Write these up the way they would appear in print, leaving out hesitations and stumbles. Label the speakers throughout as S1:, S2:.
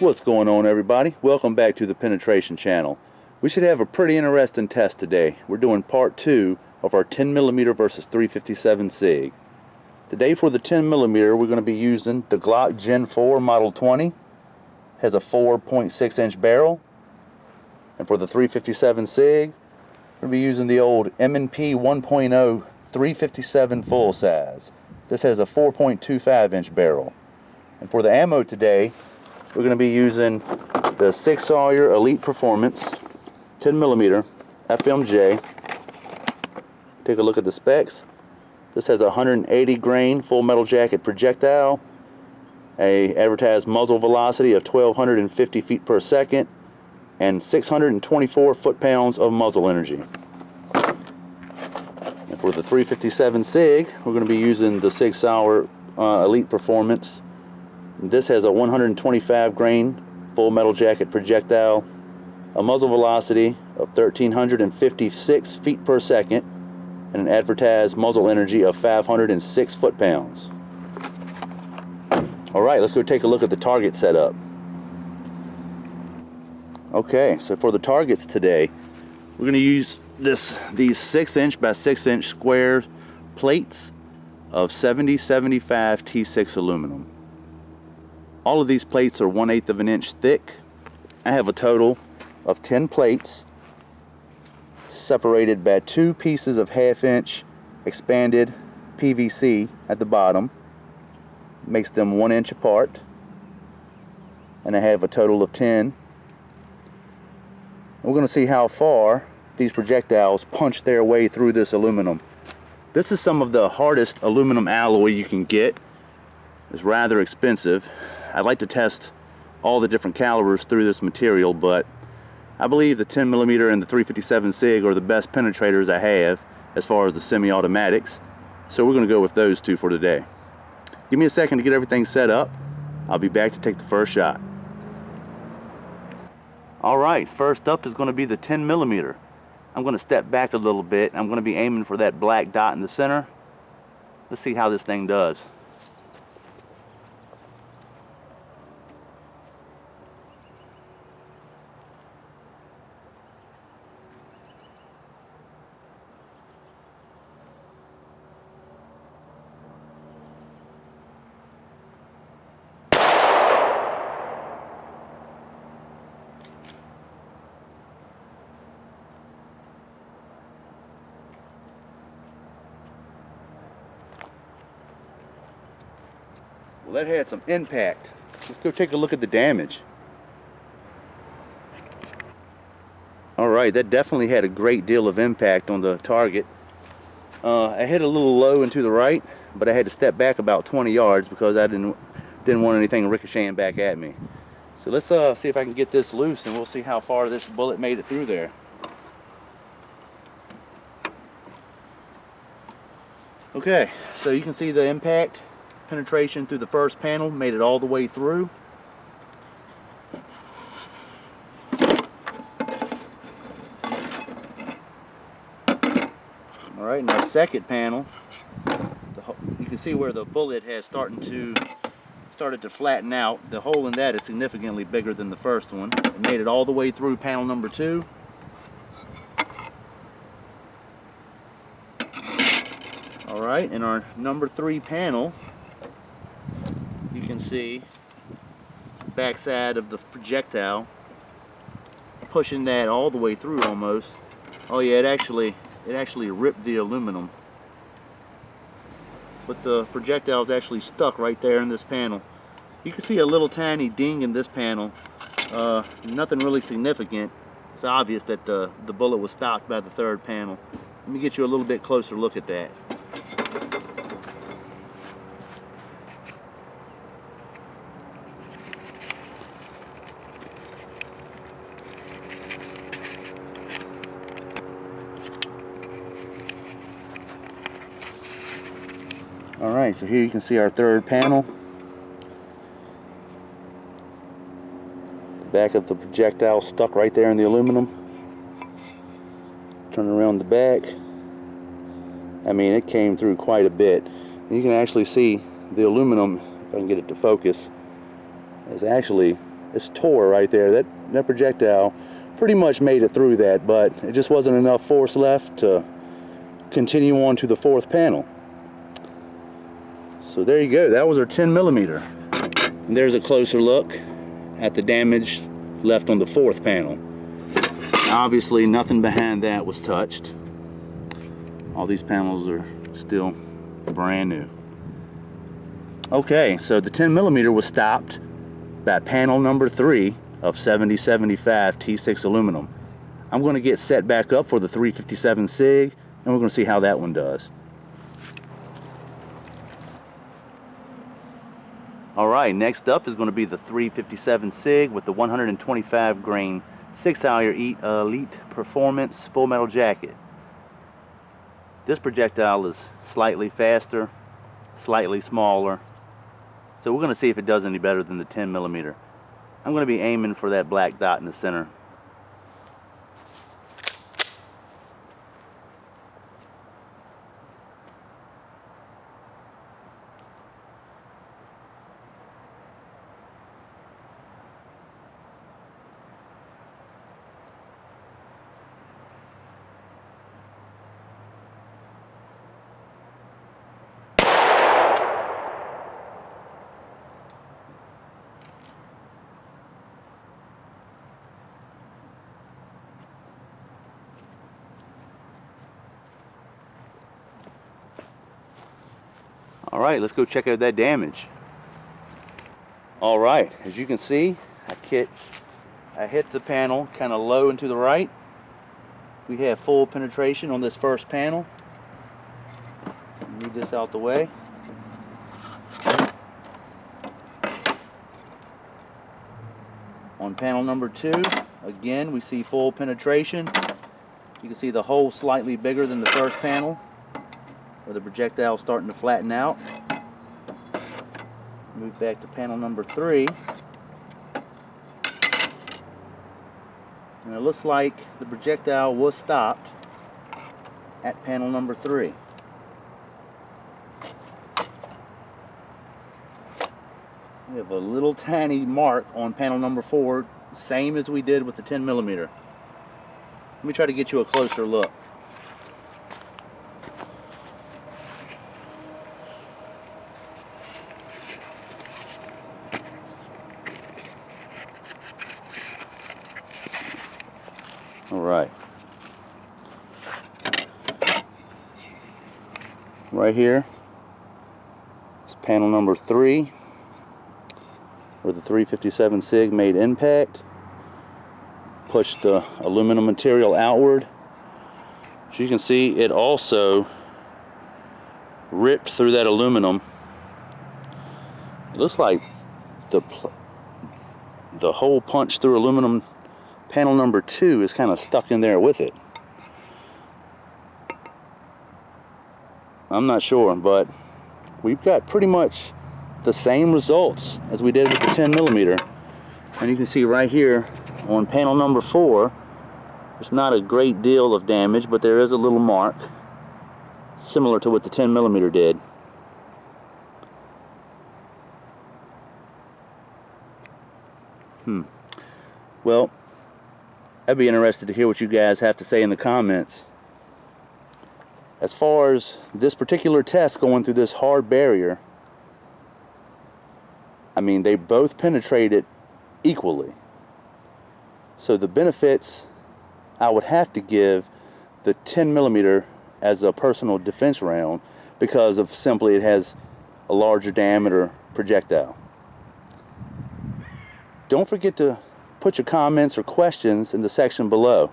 S1: What's going on, everybody? Welcome back to the Penetration channel. We should have a pretty interesting test today. We're doing part 2 of our 10mm versus 357 SIG. Today for the 10mm we're going to be using the Glock Gen 4 Model 20. Has a 4.6 inch barrel. And for the 357 SIG we're going to be using the old M&P 1.0 357 full size. This has a 4.25 inch barrel. And for the ammo today we're going to be using the SIG Sauer Elite Performance 10mm FMJ. Take a look at the specs. This has a 180 grain full metal jacket projectile, a advertised muzzle velocity of 1250 feet per second, and 624 foot-pounds of muzzle energy. And for the 357 SIG, we're going to be using the SIG Sauer Elite Performance. This has a 125 grain full metal jacket projectile, a muzzle velocity of 1356 feet per second, and an advertised muzzle energy of 506 foot-pounds. Alright, let's go take a look at the target setup. Okay, so for the targets today, we're going to use these 6 inch by 6 inch square plates of 7075 T6 aluminum. All of these plates are 1/8 of an inch thick. I have a total of 10 plates separated by 2 pieces of 1/2 inch expanded PVC at the bottom. Makes them 1 inch apart. And I have a total of 10. We're going to see how far these projectiles punch their way through this aluminum. This is some of the hardest aluminum alloy you can get. It's rather expensive. I'd like to test all the different calibers through this material, but I believe the 10mm and the 357 SIG are the best penetrators I have as far as the semi-automatics. So we're going to go with those two for today. Give me a second to get everything set up. I'll be back to take the first shot. Alright, first up is going to be the 10mm. I'm going to step back a little bit. I'm going to be aiming for that black dot in the center. Let's see how this thing does. Well, that had some impact. Let's go take a look at the damage. Alright, that definitely had a great deal of impact on the target. I hit a little low and to the right, but I had to step back about 20 yards because I didn't want anything ricocheting back at me. So let's see if I can get this loose and we'll see how far this bullet made it through there. Okay, so you can see the impact penetration through the first panel, made it all the way through. Alright, now second panel, you can see where the bullet has started to flatten out. The hole in that is significantly bigger than the first one. It made it all the way through panel number 2. Alright, in our number 3 panel, you can see the backside of the projectile pushing that all the way through almost. Oh yeah, it actually ripped the aluminum. But the projectile is actually stuck right there in this panel. You can see a little tiny ding in this panel. Nothing really significant. It's obvious that the bullet was stopped by the third panel. Let me get you a little bit closer look at that. Alright, so here you can see our third panel. The back of the projectile stuck right there in the aluminum. Turn around the back. I mean, it came through quite a bit. And you can actually see the aluminum, if I can get it to focus, is actually it's tore right there. That projectile pretty much made it through that, but it just wasn't enough force left to continue on to the fourth panel. So there you go, that was our 10 millimeter. And there's a closer look at the damage left on the fourth panel. Now, obviously nothing behind that was touched. All these panels are still brand new. Okay, so the 10 millimeter was stopped by panel number 3 of 7075 T6 aluminum. I'm going to get set back up for the 357 SIG, and we're going to see how that one does. Alright, next up is going to be the 357 SIG with the 125 grain 6-hour Elite Performance Full Metal Jacket. This projectile is slightly faster, slightly smaller, so we're going to see if it does any better than the 10 millimeter. I'm going to be aiming for that black dot in the center. Alright, let's go check out that damage. Alright, as you can see, I hit the panel kind of low and to the right. We have full penetration on this first panel. Move this out the way. On panel number 2, again, we see full penetration. You can see the hole slightly bigger than the first panel, where the projectile is starting to flatten out. Move back to panel number 3. And it looks like the projectile was stopped at panel number 3. We have a little tiny mark on panel number 4, same as we did with the 10 millimeter. Let me try to get you a closer look. Alright. Right here is panel number 3, where the 357 SIG made impact. Push the aluminum material outward. As you can see, it also ripped through that aluminum. It looks like the hole punched through aluminum panel number 2 is kind of stuck in there with it. I'm not sure, but we've got pretty much the same results as we did with the 10 millimeter. And you can see right here on panel number 4, there's not a great deal of damage, but there is a little mark similar to what the 10 millimeter did. Well, I'd be interested to hear what you guys have to say in the comments. As far as this particular test going through this hard barrier, I mean, they both penetrated equally. So the benefits I would have to give the 10 millimeter as a personal defense round because of simply it has a larger diameter projectile. Don't forget to put your comments or questions in the section below.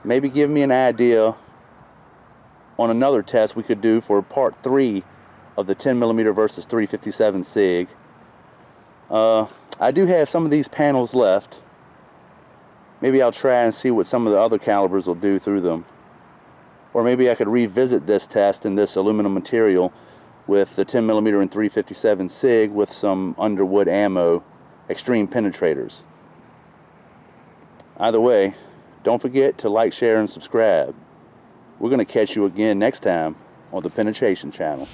S1: Maybe give me an idea on another test we could do for part 3 of the 10 millimeter versus 357 SIG. I do have some of these panels left. Maybe I'll try and see what some of the other calibers will do through them. Or maybe I could revisit this test in this aluminum material with the 10 millimeter and 357 SIG with some Underwood ammo extreme penetrators. Either way, don't forget to like, share, and subscribe. We're going to catch you again next time on the Penetration Channel.